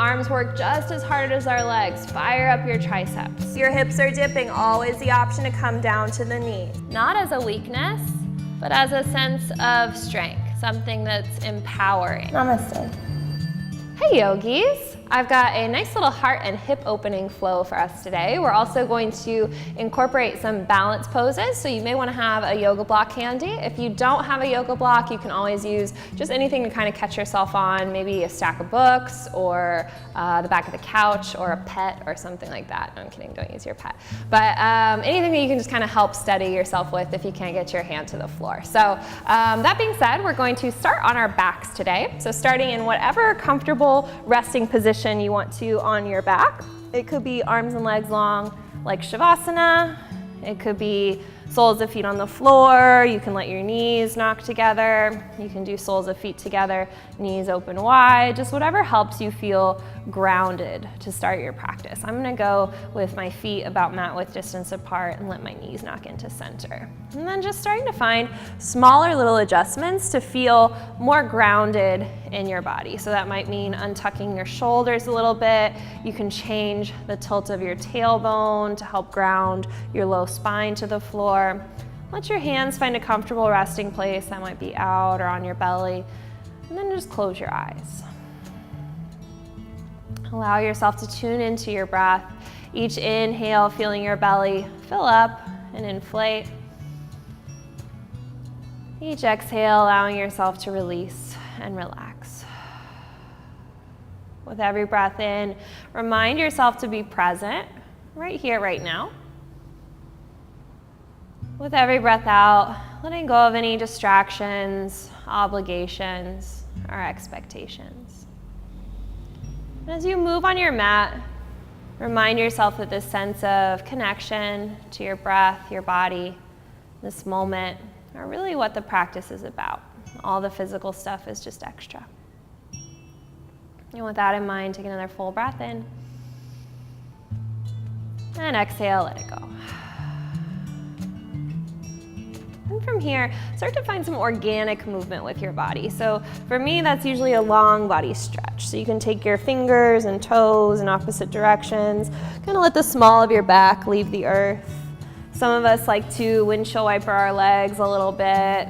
arms work just as hard as our legs. Fire up your triceps. Your hips are dipping, always the option to come down to the knee. Not as a weakness, but as a sense of strength, something that's empowering. Namaste. Hey yogis! I've got a nice little heart and hip opening flow for us today. We're also going to incorporate some balance poses, so you may want to have a yoga block handy. If you don't have a yoga block, you can always use just anything to kind of catch yourself on, maybe a stack of books or the back of the couch or a pet or something like that. No, I'm kidding, don't use your pet. But anything that you can just kind of help steady yourself with if you can't get your hand to the floor. So that being said, we're going to start on our backs today. So starting in whatever comfortable resting position you want to on your back. It could be arms and legs long like Shavasana. It could be soles of feet on the floor. You can let your knees knock together. You can do soles of feet together, knees open wide, just whatever helps you feel grounded to start your practice. I'm gonna go with my feet about mat width distance apart and let my knees knock into center. And then just starting to find smaller little adjustments to feel more grounded in your body. So that might mean untucking your shoulders a little bit. You can change the tilt of your tailbone to help ground your low spine to the floor. Let your hands find a comfortable resting place. That might be out or on your belly. And then just close your eyes. Allow yourself to tune into your breath. Each inhale, feeling your belly fill up and inflate. Each exhale, allowing yourself to release and relax. With every breath in, remind yourself to be present right here, right now. With every breath out, letting go of any distractions, obligations, or expectations. As you move on your mat, remind yourself that this sense of connection to your breath, your body, this moment, are really what the practice is about. All the physical stuff is just extra. And with that in mind, take another full breath in. And exhale, let it go. And from here, start to find some organic movement with your body. So for me, that's usually a long body stretch. So you can take your fingers and toes in opposite directions, kind of let the small of your back leave the earth. Some of us like to windshield wiper our legs a little bit,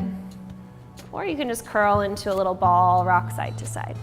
or you can just curl into a little ball, rock side to side.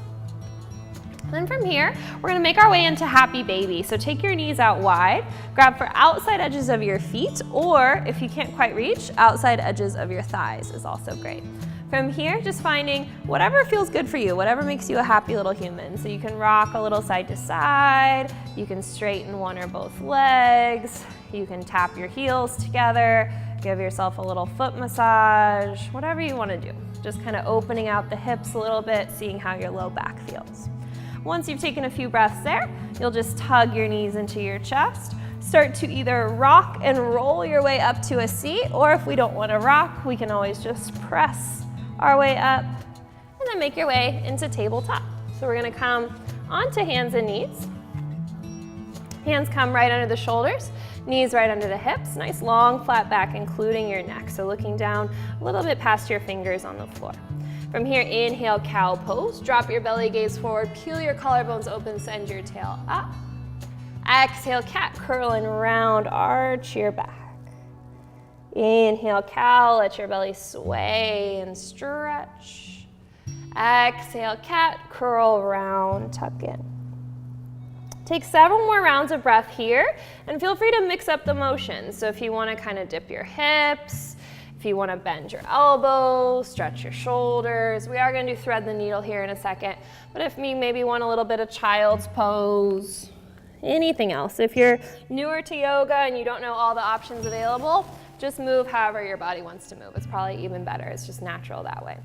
Then from here, we're gonna make our way into happy baby. So take your knees out wide, grab for outside edges of your feet, or if you can't quite reach, outside edges of your thighs is also great. From here, just finding whatever feels good for you, whatever makes you a happy little human. So you can rock a little side to side, you can straighten one or both legs, you can tap your heels together, give yourself a little foot massage, whatever you wanna do. Just kind of opening out the hips a little bit, seeing how your low back feels. Once you've taken a few breaths there, you'll just tug your knees into your chest. Start to either rock and roll your way up to a seat, or if we don't want to rock, we can always just press our way up and then make your way into tabletop. So we're gonna come onto hands and knees. Hands come right under the shoulders, knees right under the hips. Nice long flat back, including your neck. So looking down a little bit past your fingers on the floor. From here, inhale, cow pose. Drop your belly gaze forward, peel your collarbones open, send your tail up. Exhale, cat, curl and round, arch your back. Inhale, cow, let your belly sway and stretch. Exhale, cat, curl, round, tuck in. Take several more rounds of breath here, and feel free to mix up the motions. So if you want to kind of dip your hips, if you want to bend your elbows, stretch your shoulders. We are going to do thread the needle here in a second. But if you maybe want a little bit of child's pose, anything else. If you're newer to yoga and you don't know all the options available, just move however your body wants to move. It's probably even better. It's just natural that way.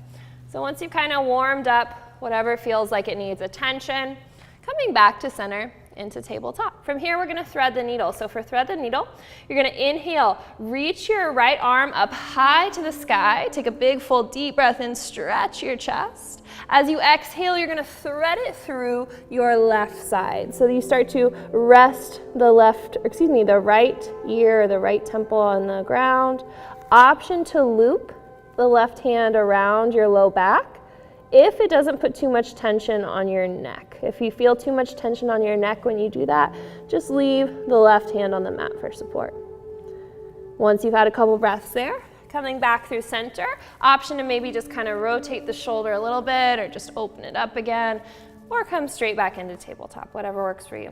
So once you've kind of warmed up whatever feels like it needs attention, coming back to center into tabletop. From here, we're gonna thread the needle. So for thread the needle, you're gonna inhale, reach your right arm up high to the sky, take a big full deep breath in, stretch your chest. As you exhale, you're gonna thread it through your left side. So you start to rest the right ear, the right temple on the ground. Option to loop the left hand around your low back if it doesn't put too much tension on your neck. If you feel too much tension on your neck when you do that, just leave the left hand on the mat for support. Once you've had a couple breaths there, coming back through center, option to maybe just kind of rotate the shoulder a little bit or just open it up again, or come straight back into tabletop, whatever works for you.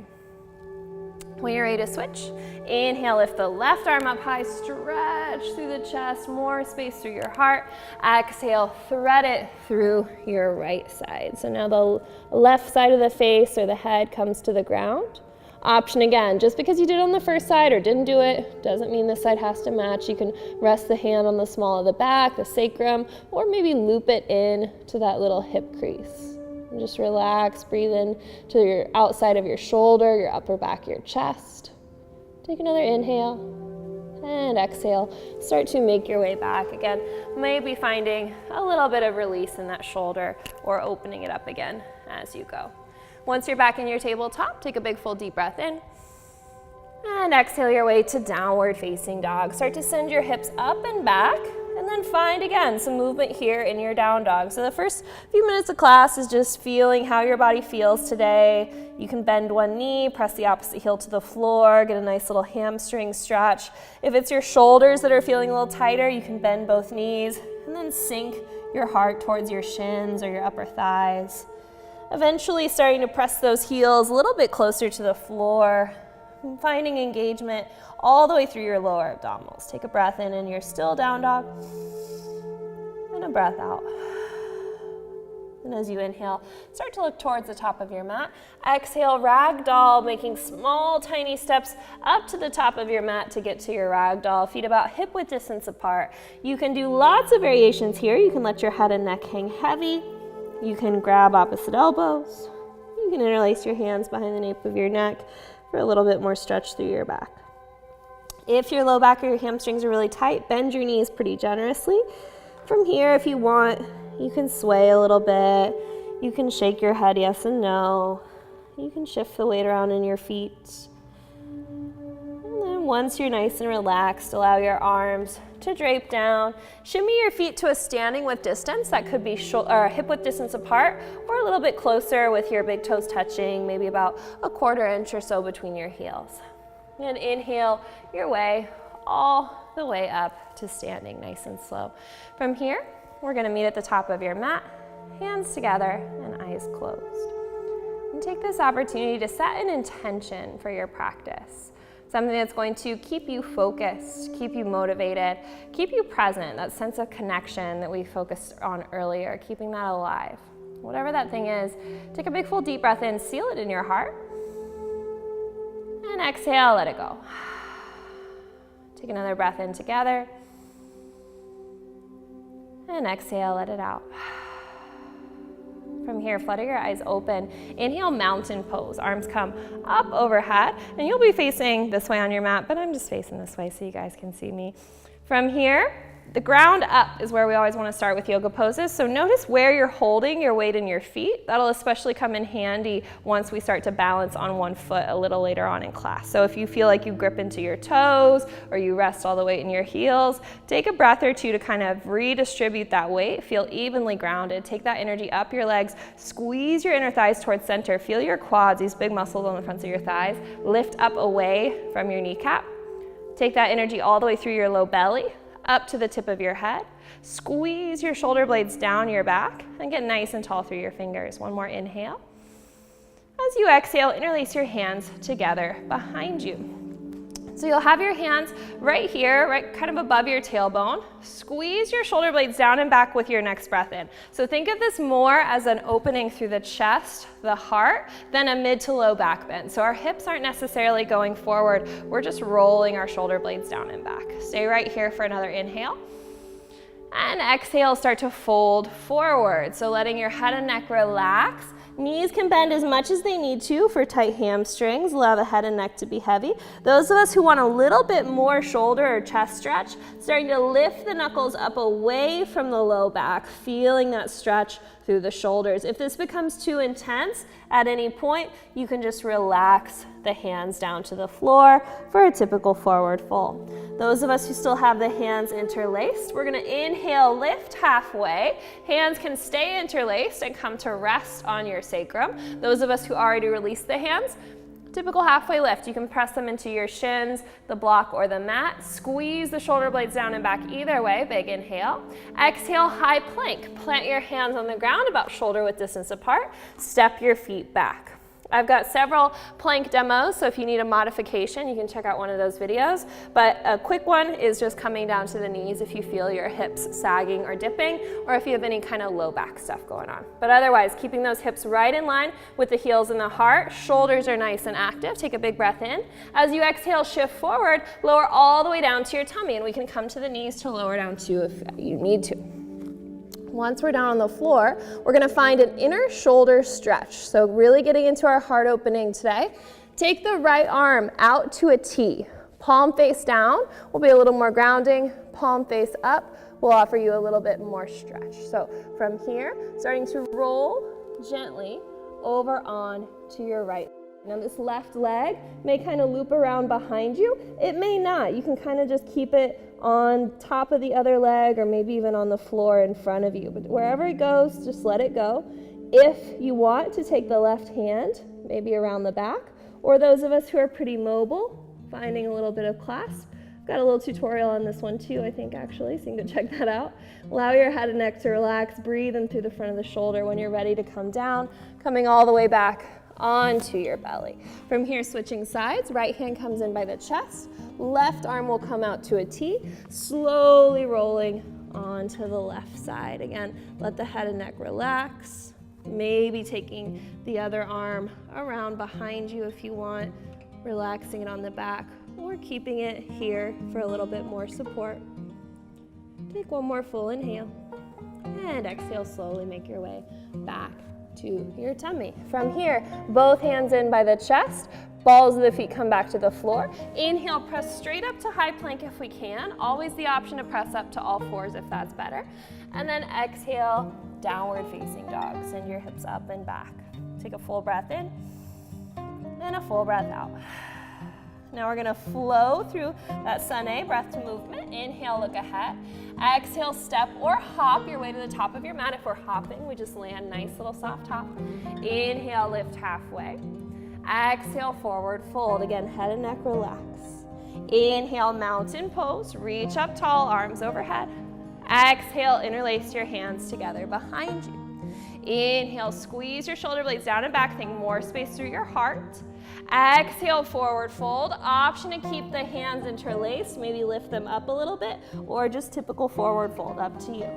When you're ready to switch, inhale, lift the left arm up high, stretch through the chest, more space through your heart. Exhale, thread it through your right side. So now the left side of the face or the head comes to the ground. Option again, just because you did it on the first side or didn't do it, doesn't mean this side has to match. You can rest the hand on the small of the back, the sacrum, or maybe loop it in to that little hip crease. And just relax, breathe in to your outside of your shoulder, your upper back, your chest. Take another inhale and exhale. Start to make your way back again. Maybe finding a little bit of release in that shoulder or opening it up again as you go. Once you're back in your tabletop, take a big full deep breath in and exhale your way to downward facing dog. Start to send your hips up and back. And then find, again, some movement here in your down dog. So the first few minutes of class is just feeling how your body feels today. You can bend one knee, press the opposite heel to the floor, get a nice little hamstring stretch. If it's your shoulders that are feeling a little tighter, you can bend both knees and then sink your heart towards your shins or your upper thighs. Eventually starting to press those heels a little bit closer to the floor, and finding engagement all the way through your lower abdominals. Take a breath in and you're still down dog. And a breath out. And as you inhale, start to look towards the top of your mat. Exhale, ragdoll, making small, tiny steps up to the top of your mat to get to your ragdoll. Feet about hip width distance apart. You can do lots of variations here. You can let your head and neck hang heavy. You can grab opposite elbows. You can interlace your hands behind the nape of your neck for a little bit more stretch through your back. If your low back or your hamstrings are really tight, bend your knees pretty generously. From here, if you want, you can sway a little bit. You can shake your head yes and no. You can shift the weight around in your feet. And then once you're nice and relaxed, allow your arms to drape down. Shimmy your feet to a standing width distance. That could be hip width distance apart or a little bit closer with your big toes touching, maybe about a 1/4 inch or so between your heels. And inhale your way all the way up to standing nice and slow. From here, we're gonna meet at the top of your mat, hands together and eyes closed. And take this opportunity to set an intention for your practice. Something that's going to keep you focused, keep you motivated, keep you present, that sense of connection that we focused on earlier, keeping that alive. Whatever that thing is, take a big full deep breath in, seal it in your heart. And exhale, let it go. Take another breath in together. And exhale, let it out. From here, flutter your eyes open. Inhale, mountain pose. Arms come up overhead, and you'll be facing this way on your mat, but I'm just facing this way so you guys can see me. From here, the ground up is where we always want to start with yoga poses. So notice where you're holding your weight in your feet. That'll especially come in handy once we start to balance on one foot a little later on in class. So if you feel like you grip into your toes or you rest all the weight in your heels, take a breath or two to kind of redistribute that weight. Feel evenly grounded. Take that energy up your legs. Squeeze your inner thighs towards center. Feel your quads, these big muscles on the fronts of your thighs. Lift up away from your kneecap. Take that energy all the way through your low belly, up to the tip of your head. Squeeze your shoulder blades down your back and get nice and tall through your fingers. One more inhale. As you exhale, interlace your hands together behind you. So you'll have your hands right here, right kind of above your tailbone. Squeeze your shoulder blades down and back with your next breath in. So think of this more as an opening through the chest, the heart, than a mid to low back bend. So our hips aren't necessarily going forward. We're just rolling our shoulder blades down and back. Stay right here for another inhale. And exhale, start to fold forward. So letting your head and neck relax. Knees can bend as much as they need to for tight hamstrings. Allow the head and neck to be heavy. Those of us who want a little bit more shoulder or chest stretch, starting to lift the knuckles up away from the low back, feeling that stretch through the shoulders. If this becomes too intense at any point, you can just relax the hands down to the floor for a typical forward fold. Those of us who still have the hands interlaced, we're gonna inhale, lift halfway. Hands can stay interlaced and come to rest on your sacrum. Those of us who already released the hands, typical halfway lift. You can press them into your shins, the block, or the mat. Squeeze the shoulder blades down and back either way. Big inhale. Exhale, high plank. Plant your hands on the ground about shoulder width distance apart. Step your feet back. I've got several plank demos, so if you need a modification, you can check out one of those videos. But a quick one is just coming down to the knees if you feel your hips sagging or dipping, or if you have any kind of low back stuff going on. But otherwise, keeping those hips right in line with the heels and the heart. Shoulders are nice and active. Take a big breath in. As you exhale, shift forward, lower all the way down to your tummy, and we can come to the knees to lower down too if you need to. Once we're down on the floor, we're gonna find an inner shoulder stretch. So really getting into our heart opening today. Take the right arm out to a T. Palm face down will be a little more grounding. Palm face up will offer you a little bit more stretch. So from here, starting to roll gently over on to your right. Now this left leg may kind of loop around behind you. It may not. You can kind of just keep it on top of the other leg or maybe even on the floor in front of you. But wherever it goes, just let it go. If you want to take the left hand, maybe around the back, or those of us who are pretty mobile, finding a little bit of clasp. Got a little tutorial on this one too, I think actually, so you can go check that out. Allow your head and neck to relax, breathe in through the front of the shoulder when you're ready to come down, coming all the way back onto your belly. From here, switching sides, right hand comes in by the chest, left arm will come out to a T, slowly rolling onto the left side. Again, let the head and neck relax, maybe taking the other arm around behind you if you want, relaxing it on the back, or keeping it here for a little bit more support. Take one more full inhale, and exhale, slowly make your way back to your tummy. From here, both hands in by the chest, balls of the feet come back to the floor. Inhale, press straight up to high plank if we can. Always the option to press up to all fours if that's better. And then exhale, downward facing dog. Send your hips up and back. Take a full breath in and a full breath out. Now we're gonna flow through that sun A, breath to movement. Inhale, look ahead. Exhale, step or hop your way to the top of your mat. If we're hopping, we just land nice little soft hop. Inhale, lift halfway. Exhale, forward fold. Again, head and neck relax. Inhale, mountain pose. Reach up tall, arms overhead. Exhale, interlace your hands together behind you. Inhale, squeeze your shoulder blades down and back. Think more space through your heart. Exhale, forward fold. Option to keep the hands interlaced, maybe lift them up a little bit, or just typical forward fold, up to you.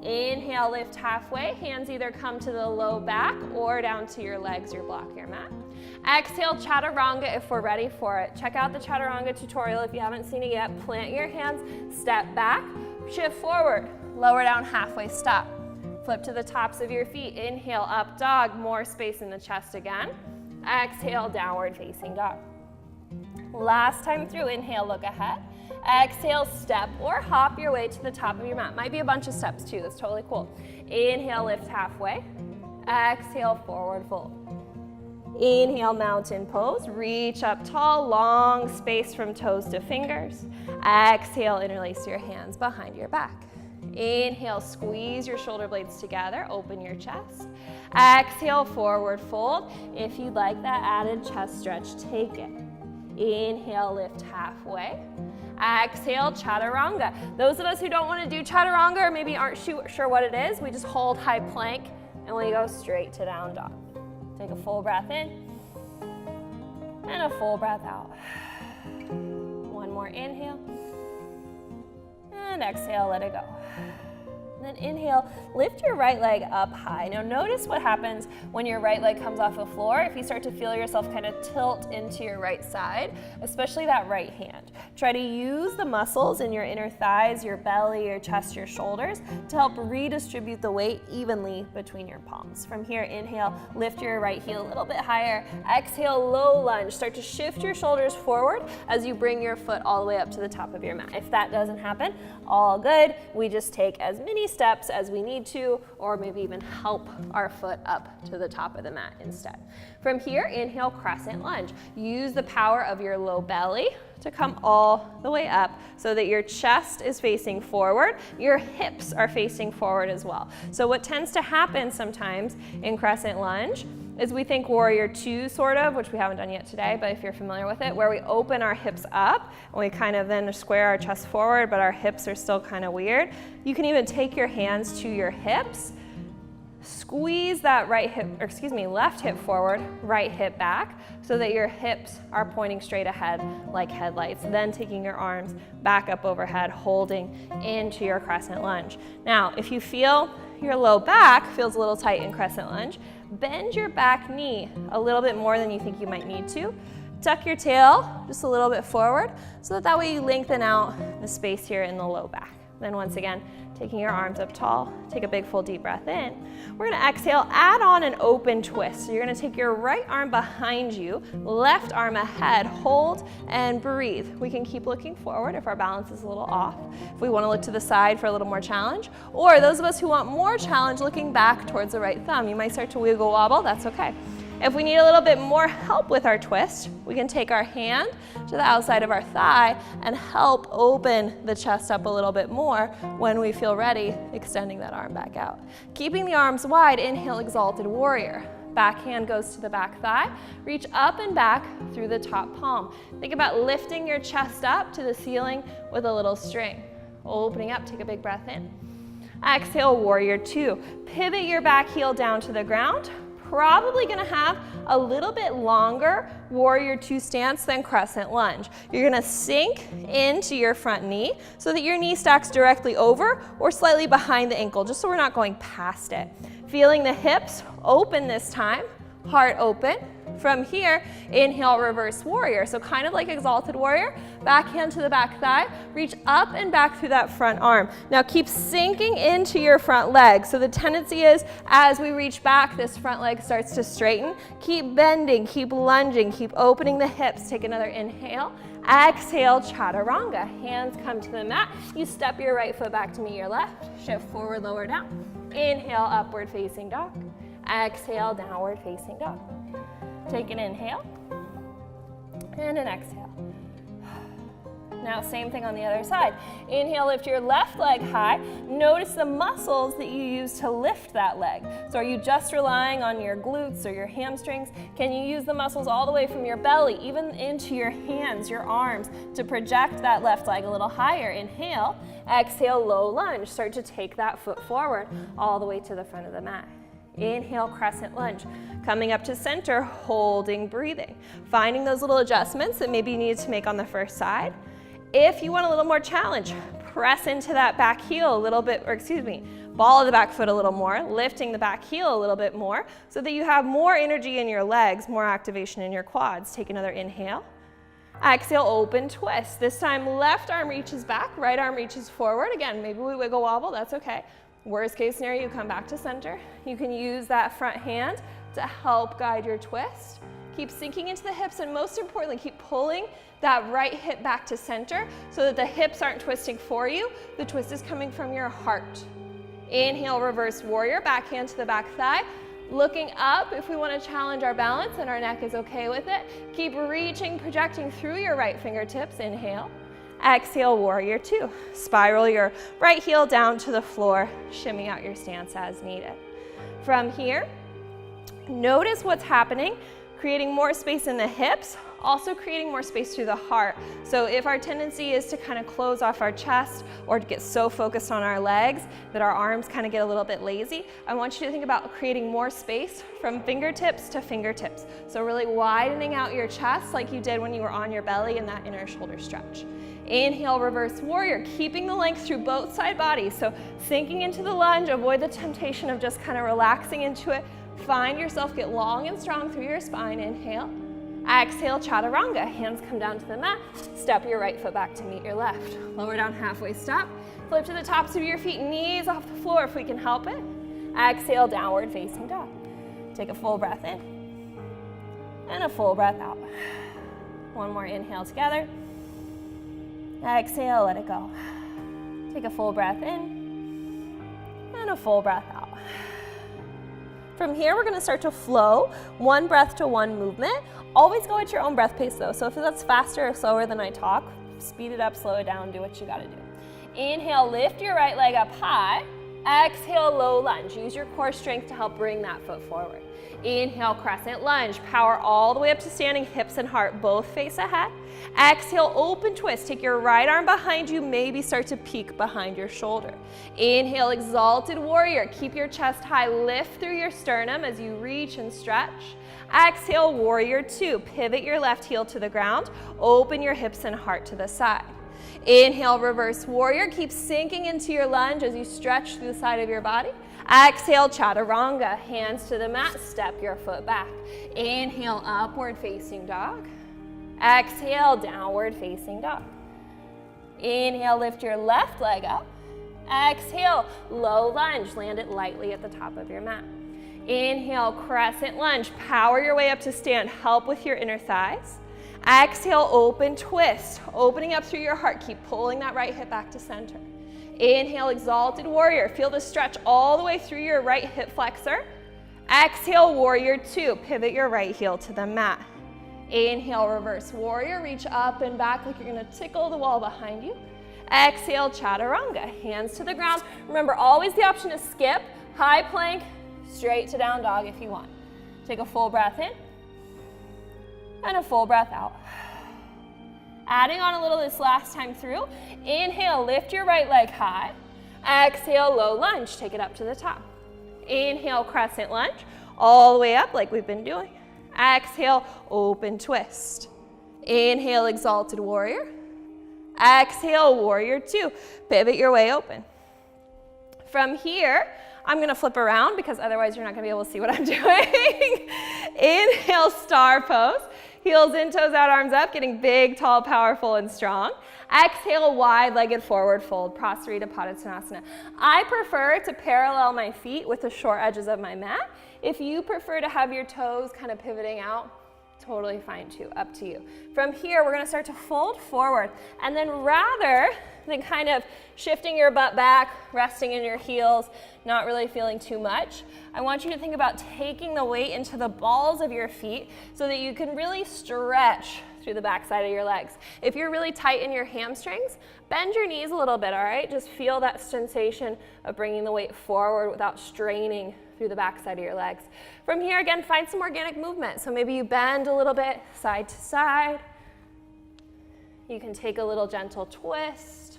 Inhale, lift halfway. Hands either come to the low back or down to your legs, your block, your mat. Exhale, chaturanga if we're ready for it. Check out the chaturanga tutorial if you haven't seen it yet. Plant your hands, step back, shift forward, lower down halfway, stop. Flip to the tops of your feet. Inhale, up dog, more space in the chest again. Exhale, downward facing dog. Last time through, inhale, look ahead. Exhale, step or hop your way to the top of your mat. Might be a bunch of steps too, that's totally cool. Inhale, lift halfway. Exhale, forward fold. Inhale, mountain pose. Reach up tall, long space from toes to fingers. Exhale, interlace your hands behind your back. Inhale, squeeze your shoulder blades together, open your chest. Exhale, forward fold. If you'd like that added chest stretch, take it. Inhale, lift halfway. Exhale, chaturanga. Those of us who don't want to do chaturanga or maybe aren't sure what it is, we just hold high plank and we go straight to down dog. Take a full breath in and a full breath out. One more inhale. And exhale, let it go. And then inhale, lift your right leg up high. Now notice what happens when your right leg comes off the floor. If you start to feel yourself kind of tilt into your right side, especially that right hand. Try to use the muscles in your inner thighs, your belly, your chest, your shoulders to help redistribute the weight evenly between your palms. From here, inhale, lift your right heel a little bit higher. Exhale, low lunge. Start to shift your shoulders forward as you bring your foot all the way up to the top of your mat. If that doesn't happen, all good. We just take as many mini steps as we need to, or maybe even help our foot up to the top of the mat instead. From here, inhale, crescent lunge. Use the power of your low belly to come all the way up so that your chest is facing forward, your hips are facing forward as well. So what tends to happen sometimes in crescent lunge is we think warrior two sort of, which we haven't done yet today, but if you're familiar with it, where we open our hips up and we kind of then square our chest forward, but our hips are still kind of weird. You can even take your hands to your hips, squeeze that left hip forward, right hip back, so that your hips are pointing straight ahead like headlights. Then taking your arms back up overhead, holding into your crescent lunge. Now, if you feel your low back feels a little tight in crescent lunge, bend your back knee a little bit more than you think you might need to. Tuck your tail just a little bit forward so that way you lengthen out the space here in the low back. Then once again, taking your arms up tall, take a big full deep breath in. We're gonna exhale, add on an open twist. So you're gonna take your right arm behind you, left arm ahead, hold and breathe. We can keep looking forward if our balance is a little off. If we wanna look to the side for a little more challenge, or those of us who want more challenge, looking back towards the right thumb. You might start to wiggle wobble, that's okay. If we need a little bit more help with our twist, we can take our hand to the outside of our thigh and help open the chest up a little bit more when we feel ready, extending that arm back out. Keeping the arms wide, inhale, exalted warrior. Back hand goes to the back thigh. Reach up and back through the top palm. Think about lifting your chest up to the ceiling with a little string. Opening up, take a big breath in. Exhale, warrior two. Pivot your back heel down to the ground. Probably gonna have a little bit longer warrior two stance than crescent lunge. You're gonna sink into your front knee so that your knee stacks directly over or slightly behind the ankle, just so we're not going past it. Feeling the hips open this time, heart open. From here, inhale, reverse warrior. So kind of like exalted warrior, back hand to the back thigh, reach up and back through that front arm. Now keep sinking into your front leg. So the tendency is as we reach back, this front leg starts to straighten. Keep bending, keep lunging, keep opening the hips. Take another inhale. Exhale, chaturanga. Hands come to the mat. You step your right foot back to meet your left. Shift forward, lower down. Inhale, upward facing dog. Exhale, downward facing dog. Take an inhale and an exhale. Now same thing on the other side. Inhale, lift your left leg high. Notice the muscles that you use to lift that leg. So are you just relying on your glutes or your hamstrings? Can you use the muscles all the way from your belly, even into your hands, your arms, to project that left leg a little higher? Inhale, exhale, low lunge. Start to take that foot forward all the way to the front of the mat. Inhale, crescent lunge. Coming up to center, holding, breathing. Finding those little adjustments that maybe you need to make on the first side. If you want a little more challenge, press into that back heel a little bit, ball of the back foot a little more, lifting the back heel a little bit more so that you have more energy in your legs, more activation in your quads. Take another inhale. Exhale, open twist. This time, left arm reaches back, right arm reaches forward. Again, maybe we wiggle wobble, that's okay. Worst case scenario, you come back to center. You can use that front hand to help guide your twist. Keep sinking into the hips, and most importantly, keep pulling that right hip back to center so that the hips aren't twisting for you. The twist is coming from your heart. Inhale, reverse warrior, back hand to the back thigh. Looking up if we want to challenge our balance and our neck is okay with it. Keep reaching, projecting through your right fingertips. Inhale. Exhale, warrior two. Spiral your right heel down to the floor. Shimmy out your stance as needed. From here, notice what's happening, creating more space in the hips, also creating more space through the heart. So if our tendency is to kind of close off our chest or to get so focused on our legs that our arms kind of get a little bit lazy, I want you to think about creating more space from fingertips to fingertips. So really widening out your chest like you did when you were on your belly in that inner shoulder stretch. Inhale, reverse warrior, keeping the length through both side bodies. So sinking into the lunge, avoid the temptation of just kind of relaxing into it. Find yourself get long and strong through your spine. Inhale. Exhale, chaturanga. Hands come down to the mat. Step your right foot back to meet your left. Lower down, halfway stop. Flip to the tops of your feet, knees off the floor if we can help it. Exhale, downward facing dog. Take a full breath in and a full breath out. One more inhale together. Exhale, let it go. Take a full breath in and a full breath out. From here, we're gonna start to flow, one breath to one movement. Always go at your own breath pace though, so if that's faster or slower than I talk, speed it up, slow it down, do what you gotta do. Inhale, lift your right leg up high. Exhale, low lunge. Use your core strength to help bring that foot forward. Inhale, crescent lunge. Power all the way up to standing, hips and heart both face ahead. Exhale, open twist. Take your right arm behind you, maybe start to peek behind your shoulder. Inhale, exalted warrior. Keep your chest high, lift through your sternum as you reach and stretch. Exhale, warrior two. Pivot your left heel to the ground. Open your hips and heart to the side. Inhale, reverse warrior. Keep sinking into your lunge as you stretch through the side of your body. Exhale, chaturanga. Hands to the mat, step your foot back. Inhale, upward facing dog. Exhale, downward facing dog. Inhale, lift your left leg up. Exhale, low lunge. Land it lightly at the top of your mat. Inhale, crescent lunge. Power your way up to stand. Help with your inner thighs. Exhale, open twist. Opening up through your heart. Keep pulling that right hip back to center. Inhale, exalted warrior. Feel the stretch all the way through your right hip flexor. Exhale, warrior two. Pivot your right heel to the mat. Inhale, reverse warrior. Reach up and back like you're gonna tickle the wall behind you. Exhale, chaturanga. Hands to the ground. Remember, always the option to skip, high plank, straight to down dog if you want. Take a full breath in and a full breath out. Adding on a little this last time through. Inhale, lift your right leg high. Exhale, low lunge. Take it up to the top. Inhale, crescent lunge. All the way up like we've been doing. Exhale, open twist. Inhale, exalted warrior. Exhale, warrior two. Pivot your way open. From here, I'm gonna flip around because otherwise you're not gonna be able to see what I'm doing. Inhale, star pose. Heels in, toes out, arms up, getting big, tall, powerful, and strong. Exhale, wide-legged forward fold, Prasarita Padottanasana. I prefer to parallel my feet with the short edges of my mat. If you prefer to have your toes kind of pivoting out, totally fine too, up to you. From here, we're gonna start to fold forward, and then rather than kind of shifting your butt back, resting in your heels, not really feeling too much, I want you to think about taking the weight into the balls of your feet so that you can really stretch through the backside of your legs. If you're really tight in your hamstrings, bend your knees a little bit, all right? Just feel that sensation of bringing the weight forward without straining through the backside of your legs. From here, again, find some organic movement. So maybe you bend a little bit side to side. You can take a little gentle twist.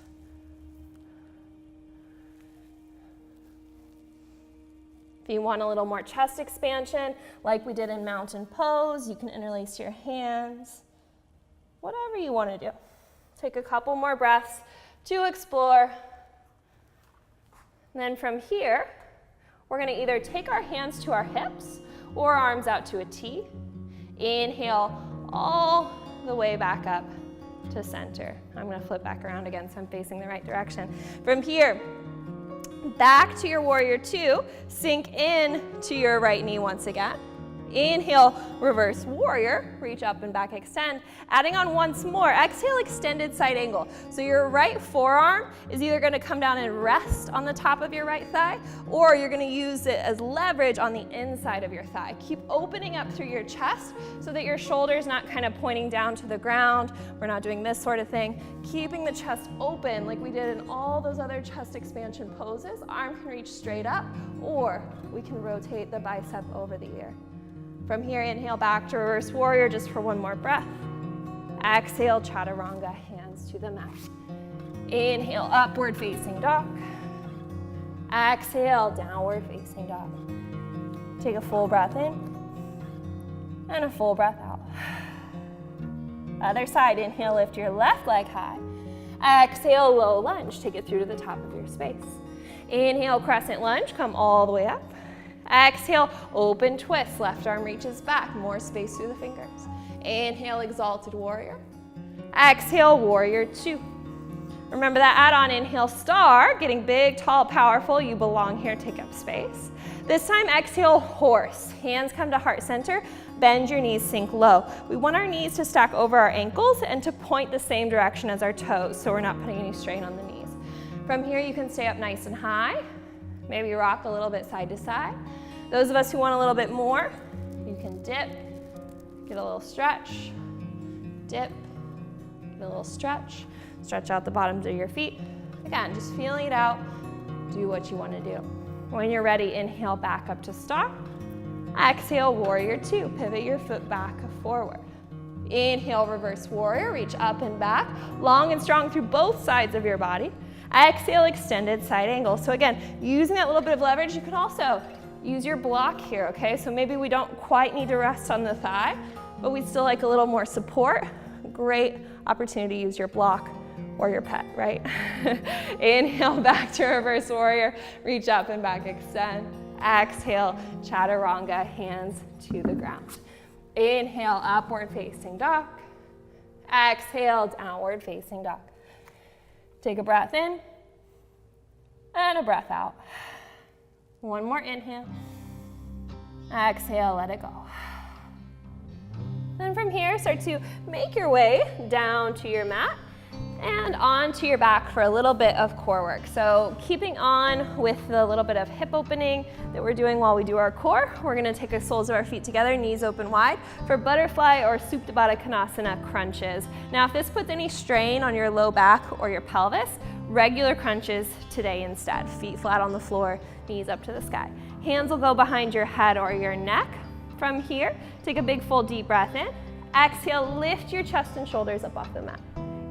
If you want a little more chest expansion, like we did in mountain pose, you can interlace your hands. Whatever you want to do. Take a couple more breaths to explore. And then from here, we're going to either take our hands to our hips or arms out to a T. Inhale all the way back up to center. I'm going to flip back around again so I'm facing the right direction. From here, back to your warrior two. Sink in to your right knee once again. Inhale, reverse warrior, reach up and back, extend. Adding on once more, exhale, extended side angle. So your right forearm is either gonna come down and rest on the top of your right thigh, or you're gonna use it as leverage on the inside of your thigh. Keep opening up through your chest so that your shoulder's not kind of pointing down to the ground. We're not doing this sort of thing. Keeping the chest open like we did in all those other chest expansion poses. Arm can reach straight up, or we can rotate the bicep over the ear. From here, inhale back to reverse warrior just for one more breath. Exhale, chaturanga, hands to the mat. Inhale, upward facing dog. Exhale, downward facing dog. Take a full breath in and a full breath out. Other side, inhale, lift your left leg high. Exhale, low lunge, take it through to the top of your space. Inhale, crescent lunge, come all the way up. Exhale, open twist, left arm reaches back, more space through the fingers. Inhale, exalted warrior. Exhale, warrior two. Remember that add-on, inhale, star, getting big, tall, powerful, you belong here, take up space. This time, exhale, horse. Hands come to heart center, bend your knees, sink low. We want our knees to stack over our ankles and to point the same direction as our toes, so we're not putting any strain on the knees. From here, you can stay up nice and high. Maybe rock a little bit side to side. Those of us who want a little bit more, you can dip, get a little stretch, dip, get a little stretch, stretch out the bottoms of your feet. Again, just feeling it out, do what you want to do. When you're ready, inhale back up to stop. Exhale, warrior two, pivot your foot back forward. Inhale, reverse warrior, reach up and back, long and strong through both sides of your body. Exhale, extended side angle. So again, using that little bit of leverage, you can also use your block here, okay? So maybe we don't quite need to rest on the thigh, but we'd still like a little more support. Great opportunity to use your block or your pet, right? Inhale, back to reverse warrior, reach up and back, extend. Exhale, chaturanga, hands to the ground. Inhale, upward facing dog. Exhale, downward facing dog. Take a breath in and a breath out. One more inhale. Exhale, let it go. Then from here, start to make your way down to your mat and onto your back for a little bit of core work. So keeping on with the little bit of hip opening that we're doing while we do our core, we're gonna take the soles of our feet together, knees open wide for butterfly or Supta Baddha Konasana crunches. Now, if this puts any strain on your low back or your pelvis, regular crunches today instead. Feet flat on the floor, knees up to the sky. Hands will go behind your head or your neck. From here, take a big full deep breath in. Exhale, lift your chest and shoulders up off the mat.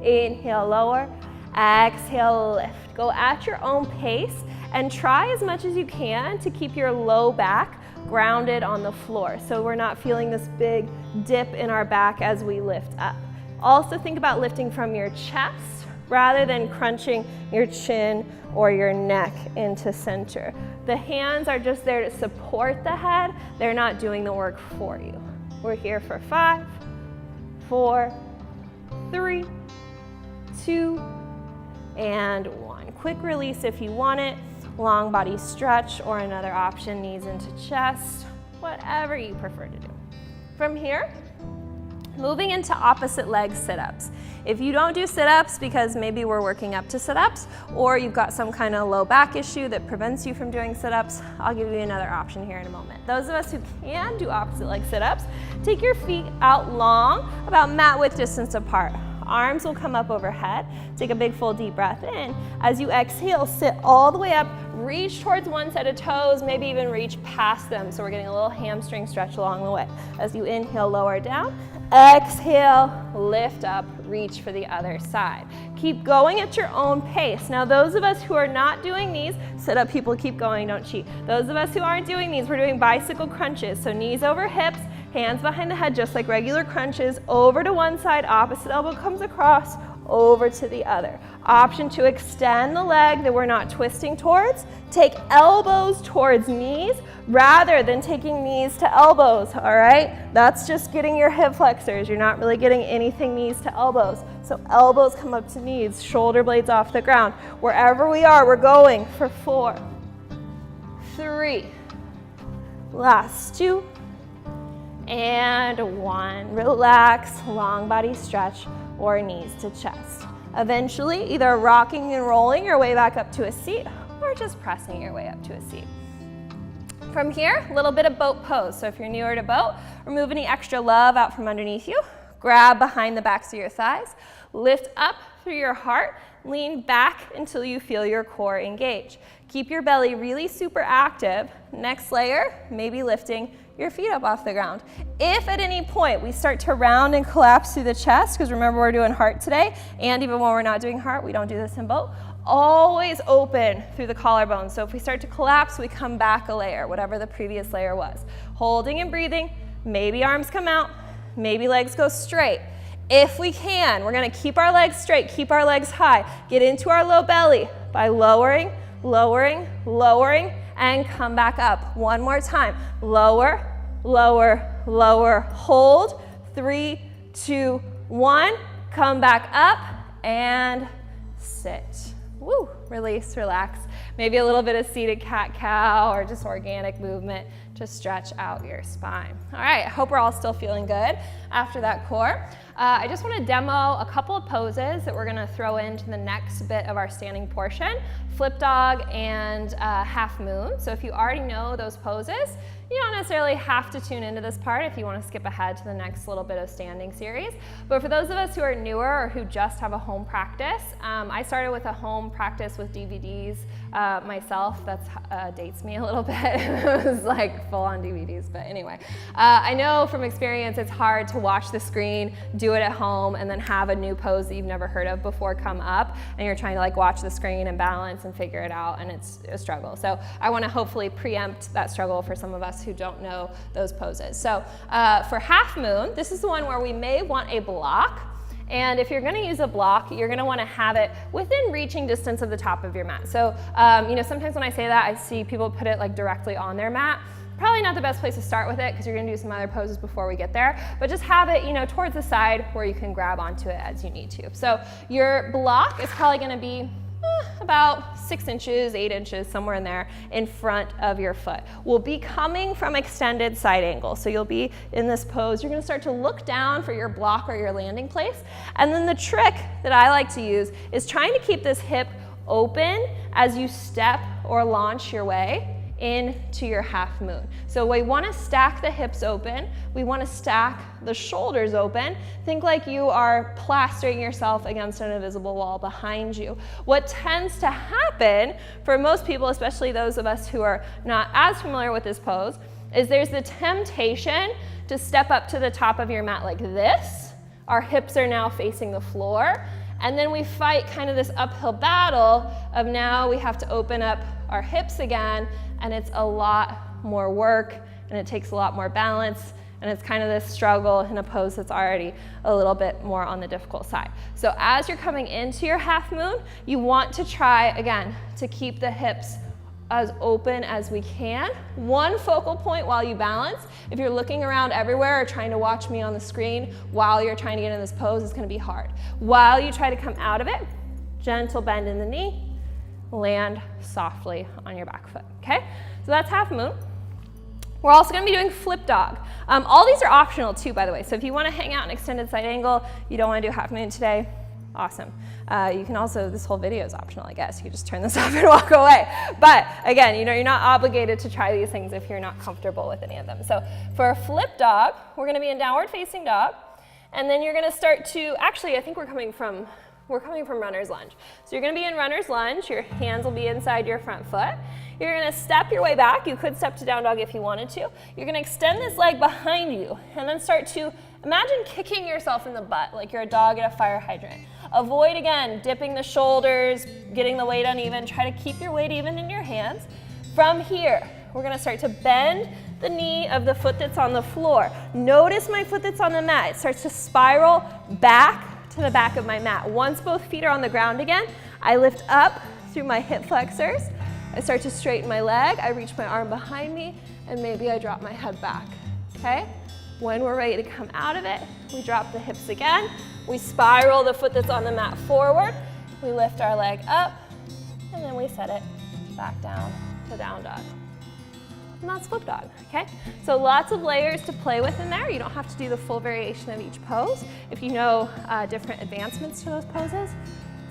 Inhale, lower. Exhale, lift. Go at your own pace and try as much as you can to keep your low back grounded on the floor so we're not feeling this big dip in our back as we lift up. Also think about lifting from your chest rather than crunching your chin or your neck into center. The hands are just there to support the head. They're not doing the work for you. We're here for 5, 4, 3, 2, and 1. Quick release if you want it. Long body stretch or another option, knees into chest, whatever you prefer to do. From here, moving into opposite leg sit-ups. If you don't do sit-ups because maybe we're working up to sit-ups or you've got some kind of low back issue that prevents you from doing sit-ups, I'll give you another option here in a moment. Those of us who can do opposite leg sit-ups, take your feet out long, about mat width distance apart. Arms will come up overhead. Take a big full deep breath in. As you exhale, sit all the way up, reach towards one set of toes, maybe even reach past them. So we're getting a little hamstring stretch along the way. As you inhale, lower down. Exhale, lift up, reach for the other side. Keep going at your own pace. Now those of us who are not doing these, sit up people, keep going, don't cheat. Those of us who aren't doing these, we're doing bicycle crunches. So knees over hips, hands behind the head, just like regular crunches, over to one side, opposite elbow comes across, over to the other. Option to extend the leg that we're not twisting towards. Take elbows towards knees rather than taking knees to elbows, all right? That's just getting your hip flexors. You're not really getting anything knees to elbows. So elbows come up to knees, shoulder blades off the ground. Wherever we are, we're going for 4, 3, last 2, and 1. Relax, long body stretch, or knees to chest. Eventually, either rocking and rolling your way back up to a seat, or just pressing your way up to a seat. From here, a little bit of boat pose. So if you're newer to boat, remove any extra love out from underneath you. Grab behind the backs of your thighs. Lift up through your heart. Lean back until you feel your core engage. Keep your belly really super active. Next layer, maybe lifting your feet up off the ground. If at any point we start to round and collapse through the chest, because remember we're doing heart today, and even when we're not doing heart, we don't do this in boat, always open through the collarbone. So if we start to collapse, we come back a layer, whatever the previous layer was. Holding and breathing, maybe arms come out, maybe legs go straight. If we can, we're gonna keep our legs straight, keep our legs high, get into our low belly by lowering, lowering, lowering, and come back up. One more time. Lower, lower, lower. Hold. 3, 2, 1. Come back up and sit. Woo. Release, relax. Maybe a little bit of seated cat-cow or just organic movement to stretch out your spine. All right, I hope we're all still feeling good after that core. I just want to demo a couple of poses that we're going to throw into the next bit of our standing portion, flip dog and half moon. So if you already know those poses, you don't necessarily have to tune into this part if you want to skip ahead to the next little bit of standing series. But for those of us who are newer or who just have a home practice, I started with a home practice with DVDs myself. That dates me a little bit. It was like full on DVDs, but anyway. I know from experience it's hard to watch the screen, do it at home, and then have a new pose that you've never heard of before come up, and you're trying to like watch the screen and balance and figure it out, and it's a struggle. So I want to hopefully preempt that struggle for some of us who don't know those poses. So for half moon, this is the one where we may want a block. And if you're going to use a block, you're going to want to have it within reaching distance of the top of your mat. So, you know, sometimes when I say that, I see people put it like directly on their mat. Probably not the best place to start with it because you're going to do some other poses before we get there. But just have it, you know, towards the side where you can grab onto it as you need to. So your block is probably going to be about 6 inches, 8 inches, somewhere in there in front of your foot. We'll be coming from extended side angle. So you'll be in this pose. You're going to start to look down for your block or your landing place. And then the trick that I like to use is trying to keep this hip open as you step or launch your way into your half moon. So we want to stack the hips open. We want to stack the shoulders open. Think like you are plastering yourself against an invisible wall behind you. What tends to happen for most people, especially those of us who are not as familiar with this pose, is there's the temptation to step up to the top of your mat like this. Our hips are now facing the floor. And then we fight kind of this uphill battle of now we have to open up our hips again, and it's a lot more work, and it takes a lot more balance, and it's kind of this struggle in a pose that's already a little bit more on the difficult side. So as you're coming into your half moon, you want to try, again, to keep the hips as open as we can. One focal point while you balance. If you're looking around everywhere or trying to watch me on the screen while you're trying to get in this pose, it's going to be hard. While you try to come out of it, gentle bend in the knee, land softly on your back foot, okay? So that's half moon. We're also going to be doing flip dog. All these are optional too, by the way. So if you want to hang out in extended side angle, you don't want to do half moon today, awesome. You can also, this whole video is optional, I guess. You can just turn this off and walk away. But again, you know, you're not obligated to try these things if you're not comfortable with any of them. So for a flip dog, we're going to be in downward facing dog. And then you're going to start to, actually, I think we're coming from runner's lunge. So you're going to be in runner's lunge. Your hands will be inside your front foot. You're going to step your way back. You could step to down dog if you wanted to. You're going to extend this leg behind you and then start to imagine kicking yourself in the butt like you're a dog at a fire hydrant. Avoid, again, dipping the shoulders, getting the weight uneven. Try to keep your weight even in your hands. From here, we're going to start to bend the knee of the foot that's on the floor. Notice my foot that's on the mat. It starts to spiral back to the back of my mat. Once both feet are on the ground again, I lift up through my hip flexors. I start to straighten my leg. I reach my arm behind me, and maybe I drop my head back, okay? When we're ready to come out of it, we drop the hips again. We spiral the foot that's on the mat forward. We lift our leg up, and then we set it back down to down dog. And that's flip dog, okay? So lots of layers to play with in there. You don't have to do the full variation of each pose. If you know different advancements to those poses,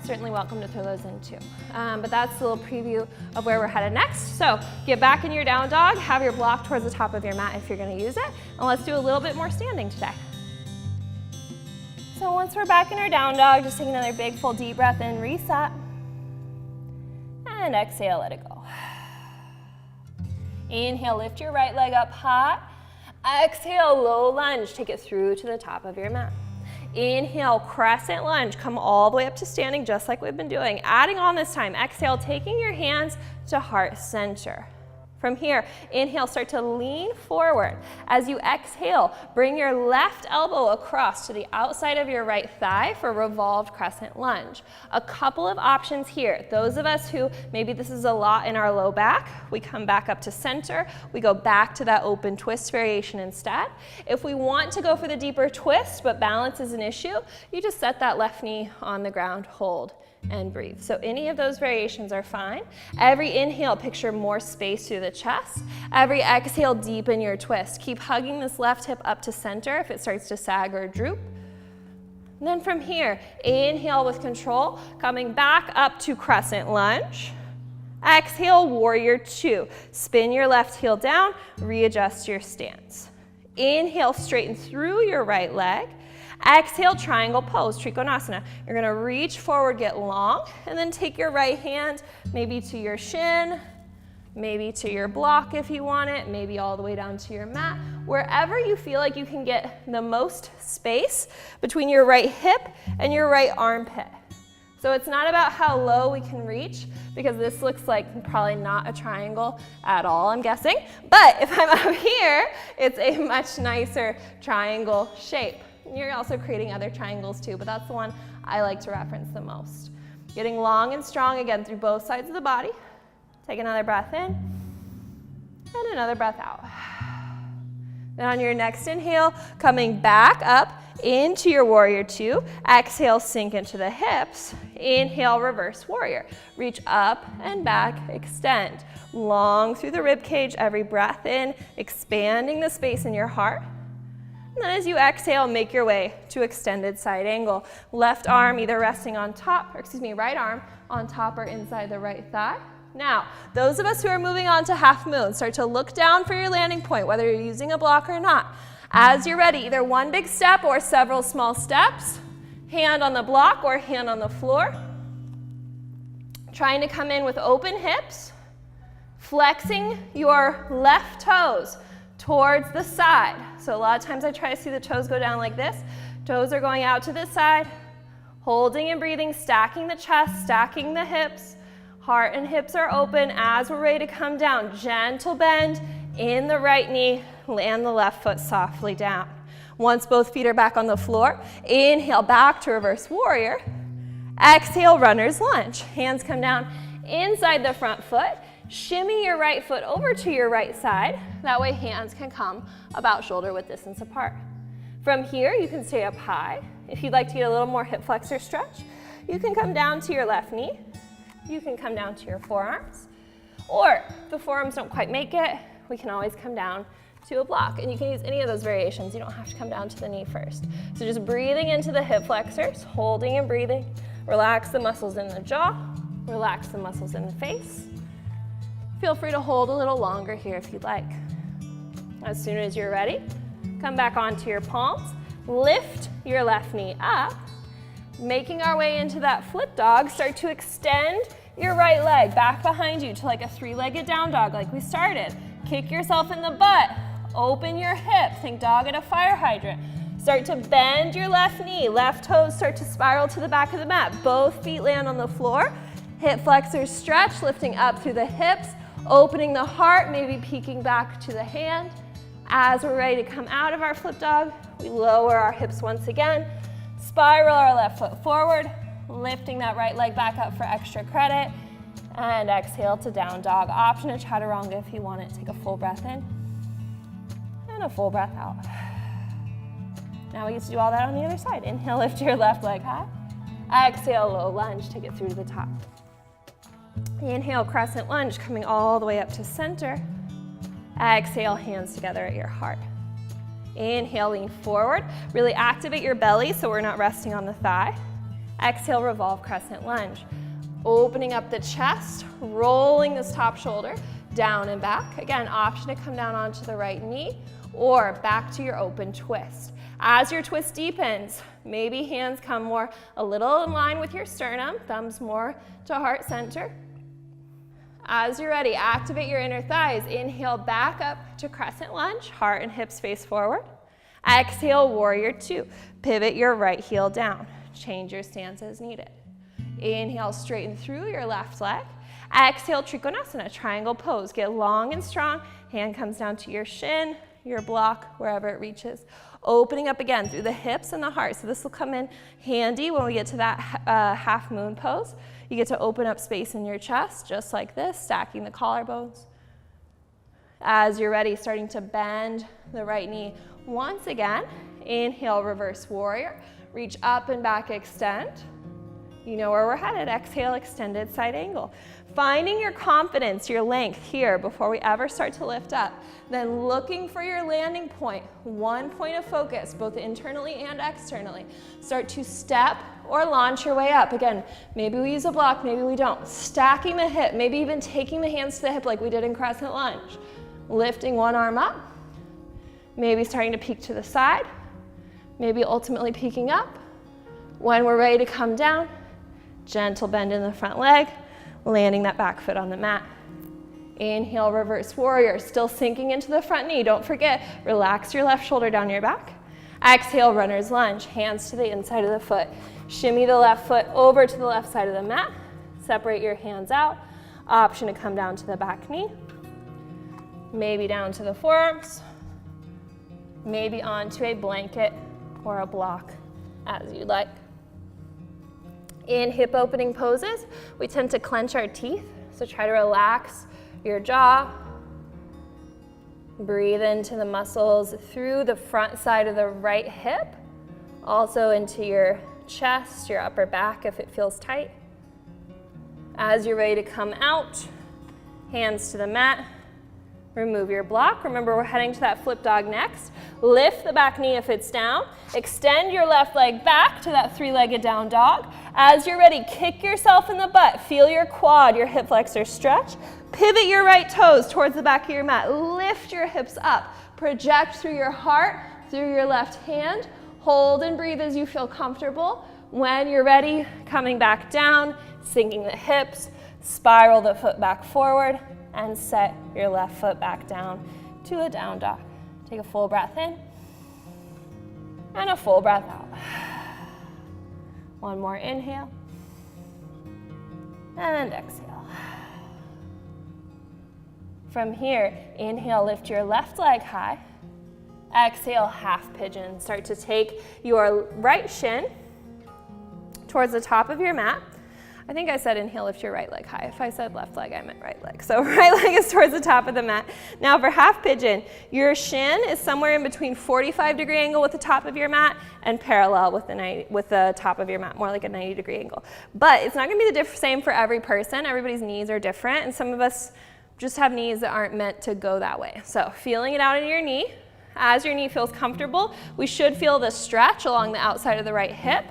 certainly welcome to throw those in too. But that's a little preview of where we're headed next. So get back in your down dog, have your block towards the top of your mat if you're gonna use it, and let's do a little bit more standing today. So once we're back in our down dog, just take another big full deep breath in, reset, and exhale, let it go. Inhale, lift your right leg up high. Exhale, low lunge, take it through to the top of your mat. Inhale, crescent lunge, come all the way up to standing just like we've been doing. Adding on this time, exhale, taking your hands to heart center. From here, inhale, start to lean forward. As you exhale, bring your left elbow across to the outside of your right thigh for revolved crescent lunge. A couple of options here. Those of us who maybe this is a lot in our low back, we come back up to center. We go back to that open twist variation instead. If we want to go for the deeper twist, but balance is an issue, you just set that left knee on the ground, hold, and breathe. So any of those variations are fine. Every inhale, picture more space through the chest. Every exhale, deepen your twist. Keep hugging this left hip up to center if it starts to sag or droop. And then from here, inhale with control, coming back up to crescent lunge. Exhale, warrior two. Spin your left heel down, readjust your stance. Inhale, straighten through your right leg. Exhale, triangle pose, Trikonasana. You're gonna reach forward, get long, and then take your right hand maybe to your shin, maybe to your block if you want it, maybe all the way down to your mat. Wherever you feel like you can get the most space between your right hip and your right armpit. So it's not about how low we can reach, because this looks like probably not a triangle at all, I'm guessing. But if I'm up here, it's a much nicer triangle shape. And you're also creating other triangles too, but that's the one I like to reference the most. Getting long and strong again through both sides of the body. Take another breath in and another breath out. Then on your next inhale, coming back up into your warrior two. Exhale, sink into the hips. Inhale, reverse warrior. Reach up and back, extend. Long through the rib cage, every breath in, expanding the space in your heart. And then as you exhale, make your way to extended side angle. Left arm either resting on top, right arm on top or inside the right thigh. Now, those of us who are moving on to half moon, start to look down for your landing point, whether you're using a block or not. As you're ready, either one big step or several small steps. Hand on the block or hand on the floor. Trying to come in with open hips. Flexing your left toes towards the side. So a lot of times I try to see the toes go down like this. Toes are going out to this side. Holding and breathing, stacking the chest, stacking the hips. Heart and hips are open as we're ready to come down. Gentle bend in the right knee. Land the left foot softly down. Once both feet are back on the floor, inhale back to reverse warrior. Exhale, runner's lunge. Hands come down inside the front foot. Shimmy your right foot over to your right side. That way hands can come about shoulder width distance apart. From here, you can stay up high. If you'd like to get a little more hip flexor stretch, you can come down to your left knee. You can come down to your forearms. Or if the forearms don't quite make it, we can always come down to a block. And you can use any of those variations. You don't have to come down to the knee first. So just breathing into the hip flexors, holding and breathing. Relax the muscles in the jaw. Relax the muscles in the face. Feel free to hold a little longer here if you'd like. As soon as you're ready, come back onto your palms. Lift your left knee up. Making our way into that flip dog, start to extend your right leg back behind you to like a three-legged down dog like we started. Kick yourself in the butt. Open your hip. Think dog at a fire hydrant. Start to bend your left knee. Left toes start to spiral to the back of the mat. Both feet land on the floor. Hip flexors stretch, lifting up through the hips. Opening the heart, maybe peeking back to the hand. As we're ready to come out of our flip dog, we lower our hips once again. Spiral our left foot forward, lifting that right leg back up for extra credit. And exhale to down dog. Option to chaturanga if you want it. Take a full breath in and a full breath out. Now we get to do all that on the other side. Inhale, lift your left leg high. Exhale, low lunge, take it through to the top. Inhale, crescent lunge, coming all the way up to center. Exhale, hands together at your heart. Inhale, lean forward. Really activate your belly so we're not resting on the thigh. Exhale, revolve crescent lunge. Opening up the chest, rolling this top shoulder down and back. Again, option to come down onto the right knee or back to your open twist. As your twist deepens, maybe hands come more a little in line with your sternum, thumbs more to heart center. As you're ready, activate your inner thighs. Inhale back up to crescent lunge, heart and hips face forward. Exhale, warrior two. Pivot your right heel down. Change your stance as needed. Inhale, straighten through your left leg. Exhale, Trikonasana, triangle pose. Get long and strong. Hand comes down to your shin, your block, wherever it reaches. Opening up again through the hips and the heart. So this will come in handy when we get to that half moon pose. You get to open up space in your chest, just like this, stacking the collarbones. As you're ready, starting to bend the right knee once again. Inhale, reverse warrior. Reach up and back, extend. You know where we're headed. Exhale, extended side angle. Finding your confidence, your length here before we ever start to lift up. Then looking for your landing point, one point of focus, both internally and externally. Start to step or launch your way up. Again, maybe we use a block, maybe we don't. Stacking the hip, maybe even taking the hands to the hip like we did in crescent lunge. Lifting one arm up, maybe starting to peek to the side, maybe ultimately peeking up. When we're ready to come down, gentle bend in the front leg, landing that back foot on the mat. Inhale, reverse warrior, still sinking into the front knee. Don't forget, relax your left shoulder down your back. Exhale, runner's lunge, hands to the inside of the foot. Shimmy the left foot over to the left side of the mat. Separate your hands out. Option to come down to the back knee. Maybe down to the forearms. Maybe onto a blanket or a block, as you like. In hip opening poses, we tend to clench our teeth, so try to relax your jaw. Breathe into the muscles through the front side of the right hip, also into your chest, your upper back if it feels tight. As you're ready to come out, hands to the mat, remove your block. Remember, we're heading to that flip dog next. Lift the back knee if it's down. Extend your left leg back to that three-legged down dog. As you're ready, kick yourself in the butt. Feel your quad, your hip flexor stretch. Pivot your right toes towards the back of your mat. Lift your hips up. Project through your heart, through your left hand. Hold and breathe as you feel comfortable. When you're ready, coming back down, sinking the hips, spiral the foot back forward, and set your left foot back down to a down dog. Take a full breath in and a full breath out. One more inhale and exhale. From here, inhale, lift your left leg high. Exhale, half pigeon. Start to take your right shin towards the top of your mat. I think I said inhale, lift your right leg high. If I said left leg, I meant right leg. So right leg is towards the top of the mat. Now for half pigeon, your shin is somewhere in between 45-degree angle with the top of your mat and parallel with the top of your mat, more like a 90-degree angle. But it's not gonna be the same for every person. Everybody's knees are different, and some of us just have knees that aren't meant to go that way. So feeling it out in your knee. As your knee feels comfortable, we should feel the stretch along the outside of the right hip.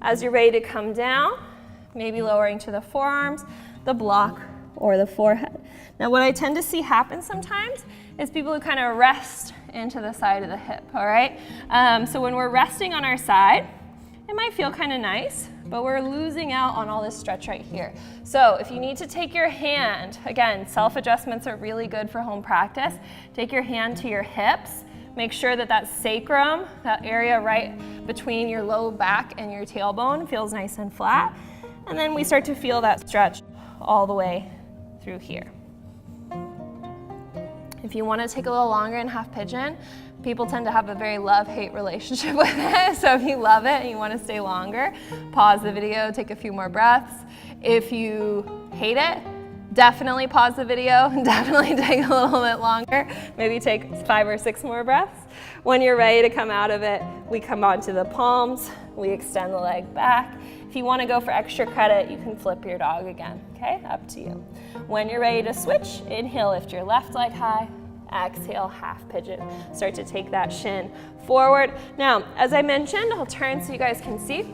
As you're ready to come down, maybe lowering to the forearms, the block, or the forehead. Now what I tend to see happen sometimes is people who kind of rest into the side of the hip, all right? So when we're resting on our side, it might feel kind of nice, but we're losing out on all this stretch right here. So if you need to take your hand, again, self-adjustments are really good for home practice. Take your hand to your hips. Make sure that that sacrum, that area right between your low back and your tailbone feels nice and flat. And then we start to feel that stretch all the way through here. If you want to take a little longer in half pigeon, people tend to have a very love-hate relationship with it. So if you love it and you want to stay longer, pause the video, take a few more breaths. If you hate it, definitely pause the video and definitely take a little bit longer. Maybe take 5 or 6 more breaths. When you're ready to come out of it, we come onto the palms, we extend the leg back. If you want to go for extra credit, you can flip your dog again, okay? Up to you. When you're ready to switch, inhale, lift your left leg high. Exhale, half pigeon. Start to take that shin forward. Now, as I mentioned, I'll turn so you guys can see.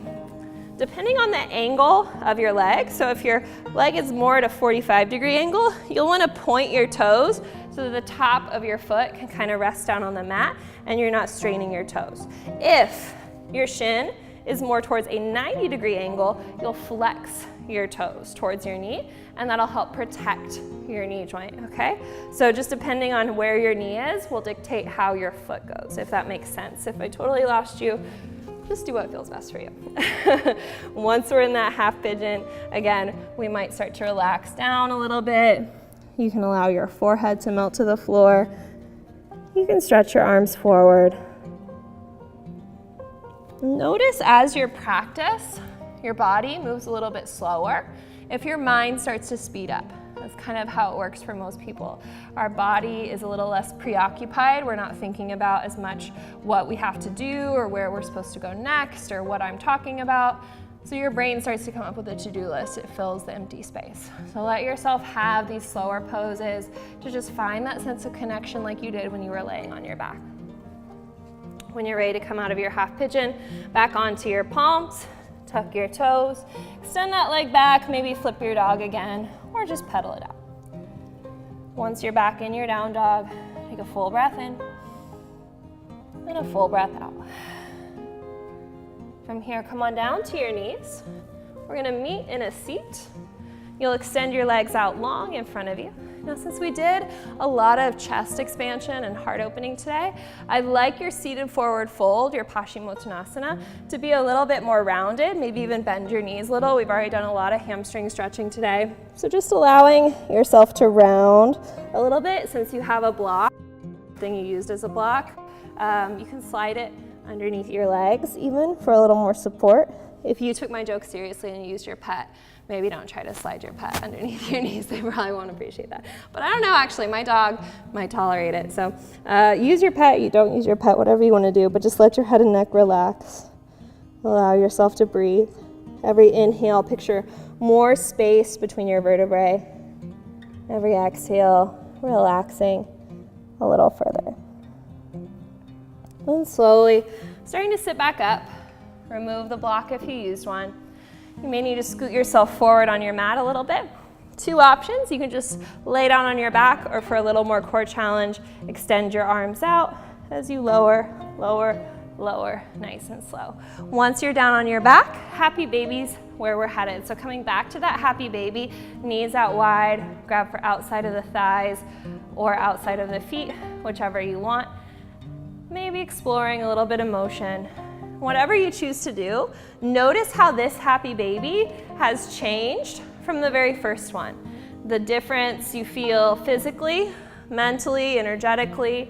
Depending on the angle of your leg, so if your leg is more at a 45-degree angle, you'll want to point your toes so that the top of your foot can kind of rest down on the mat and you're not straining your toes. If your shin is more towards a 90-degree angle, you'll flex your toes towards your knee, and that'll help protect your knee joint, okay? So just depending on where your knee is will dictate how your foot goes, if that makes sense. If I totally lost you, just do what feels best for you. Once we're in that half pigeon, again, we might start to relax down a little bit. You can allow your forehead to melt to the floor. You can stretch your arms forward. Notice as you practice, your body moves a little bit slower if your mind starts to speed up. That's kind of how it works for most people. Our body is a little less preoccupied. We're not thinking about as much what we have to do or where we're supposed to go next or what I'm talking about. So your brain starts to come up with a to-do list. It fills the empty space. So let yourself have these slower poses to just find that sense of connection like you did when you were laying on your back. When you're ready to come out of your half pigeon, back onto your palms, tuck your toes, extend that leg back, maybe flip your dog again, or just pedal it out. Once you're back in your down dog, take a full breath in and a full breath out. From here, come on down to your knees. We're gonna meet in a seat. You'll extend your legs out long in front of you. Now, since we did a lot of chest expansion and heart opening today, I'd like your seated forward fold, your Paschimottanasana, to be a little bit more rounded, maybe even bend your knees a little. We've already done a lot of hamstring stretching today. So just allowing yourself to round a little bit. Since you have a block, thing you used as a block, you can slide it underneath your legs even for a little more support. If you took my joke seriously and you used your pet, maybe don't try to slide your pet underneath your knees. They probably won't appreciate that. But I don't know, actually, my dog might tolerate it. So use your pet, you don't use your pet, whatever you want to do, but just let your head and neck relax. Allow yourself to breathe. Every inhale, picture more space between your vertebrae. Every exhale, relaxing a little further. And slowly starting to sit back up. Remove the block if you used one. You may need to scoot yourself forward on your mat a little bit. Two options, you can just lay down on your back, or for a little more core challenge, extend your arms out as you lower, lower, lower, nice and slow. Once you're down on your back, happy baby's where we're headed. So coming back to that happy baby, knees out wide, grab for outside of the thighs or outside of the feet, whichever you want. Maybe exploring a little bit of motion. Whatever you choose to do, notice how this happy baby has changed from the very first one. The difference you feel physically, mentally, energetically,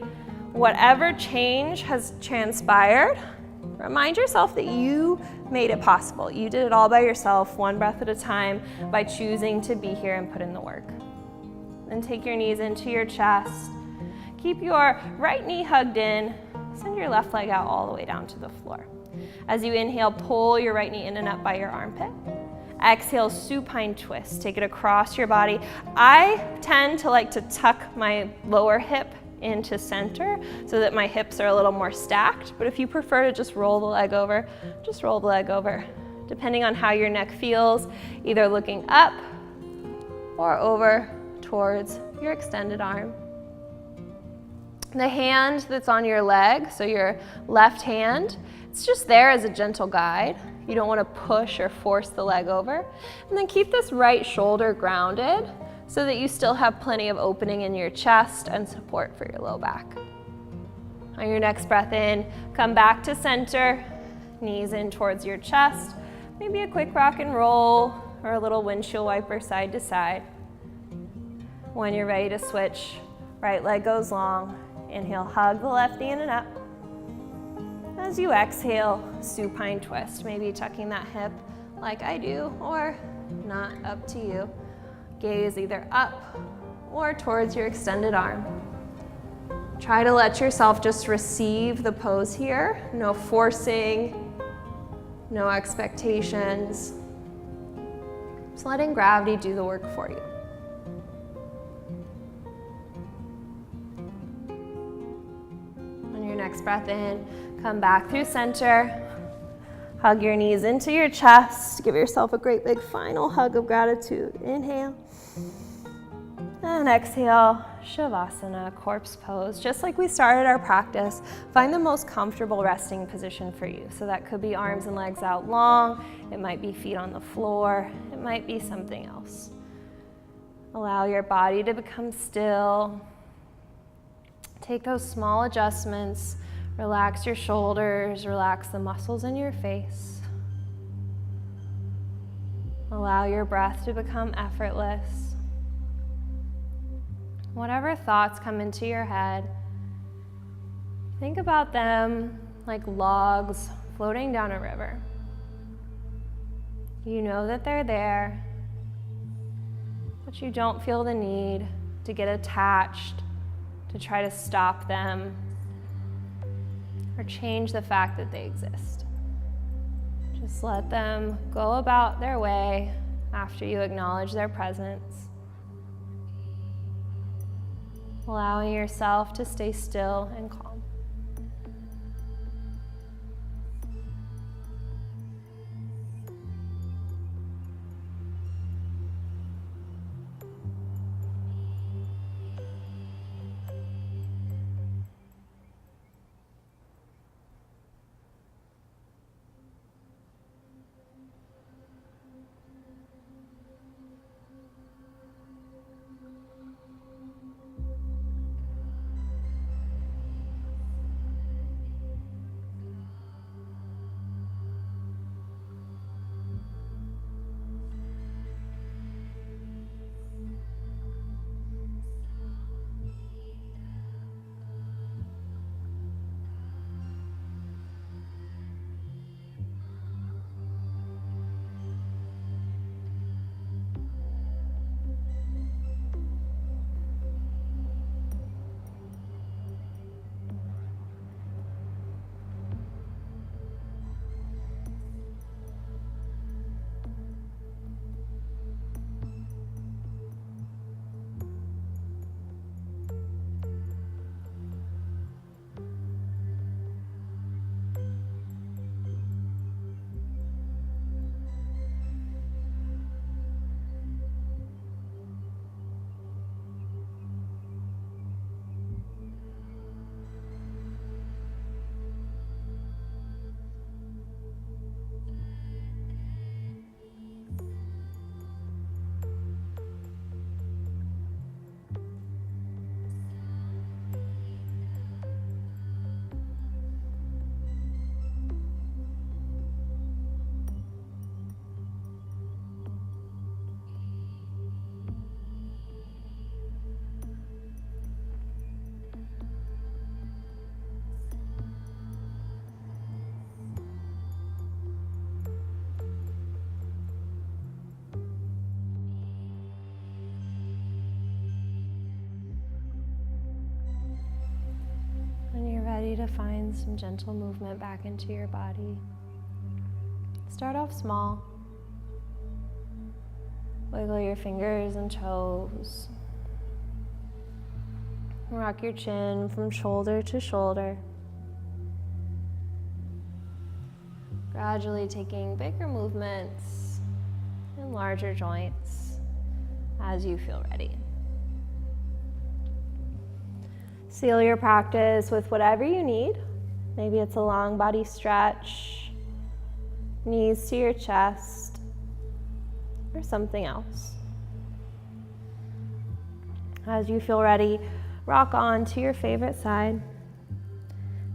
whatever change has transpired, remind yourself that you made it possible. You did it all by yourself, one breath at a time, by choosing to be here and put in the work. Then take your knees into your chest. Keep your right knee hugged in. Send your left leg out all the way down to the floor. As you inhale, pull your right knee in and up by your armpit. Exhale, supine twist. Take it across your body. I tend to like to tuck my lower hip into center so that my hips are a little more stacked. But if you prefer to just roll the leg over, just roll the leg over. Depending on how your neck feels, either looking up or over towards your extended arm. The hand that's on your leg, so your left hand, it's just there as a gentle guide. You don't want to push or force the leg over. And then keep this right shoulder grounded so that you still have plenty of opening in your chest and support for your low back. On your next breath in, come back to center, knees in towards your chest. Maybe a quick rock and roll or a little windshield wiper side to side. When you're ready to switch, right leg goes long. Inhale, hug the left knee in and up. As you exhale, supine twist, maybe tucking that hip like I do, or not, up to you. Gaze either up or towards your extended arm. Try to let yourself just receive the pose here. No forcing, no expectations. Just letting gravity do the work for you. Next breath in, come back through center, hug your knees into your chest, give yourself a great big final hug of gratitude. Inhale, and exhale, Shavasana, corpse pose. Just like we started our practice, find the most comfortable resting position for you. So that could be arms and legs out long, it might be feet on the floor, it might be something else. Allow your body to become still. Take those small adjustments, relax your shoulders, relax the muscles in your face. Allow your breath to become effortless. Whatever thoughts come into your head, think about them like logs floating down a river. You know that they're there, but you don't feel the need to get attached, to try to stop them, or change the fact that they exist. Just let them go about their way after you acknowledge their presence. Allowing yourself to stay still and calm. Ready to find some gentle movement back into your body. Start off small. Wiggle your fingers and toes. Rock your chin from shoulder to shoulder. Gradually taking bigger movements in larger joints as you feel ready. Seal your practice with whatever you need. Maybe it's a long body stretch, knees to your chest, or something else. As you feel ready, rock on to your favorite side.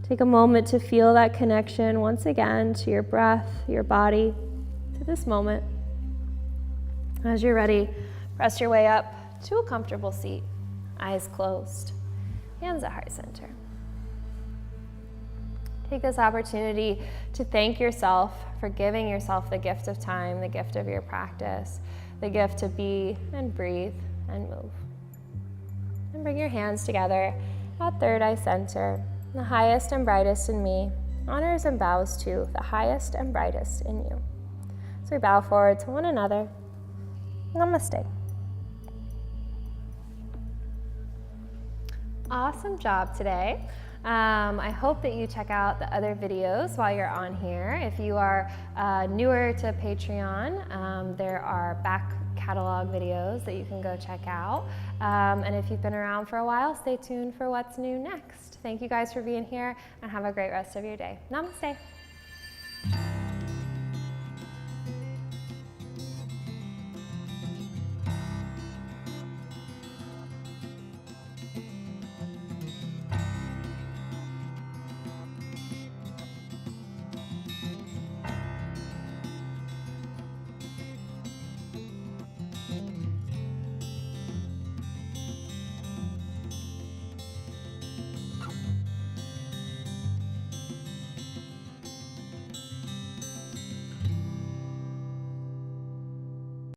Take a moment to feel that connection once again to your breath, your body, to this moment. As you're ready, press your way up to a comfortable seat, eyes closed. Hands at heart center. Take this opportunity to thank yourself for giving yourself the gift of time, the gift of your practice, the gift to be and breathe and move. And bring your hands together at third eye center. The highest and brightest in me honors and bows to the highest and brightest in you. So we bow forward to one another. Namaste. Awesome job today. I hope that you check out the other videos while you're on here. If you are newer to Patreon, there are back catalog videos that you can go check out. And if you've been around for a while, stay tuned for what's new next. Thank you guys for being here and have a great rest of your day. Namaste.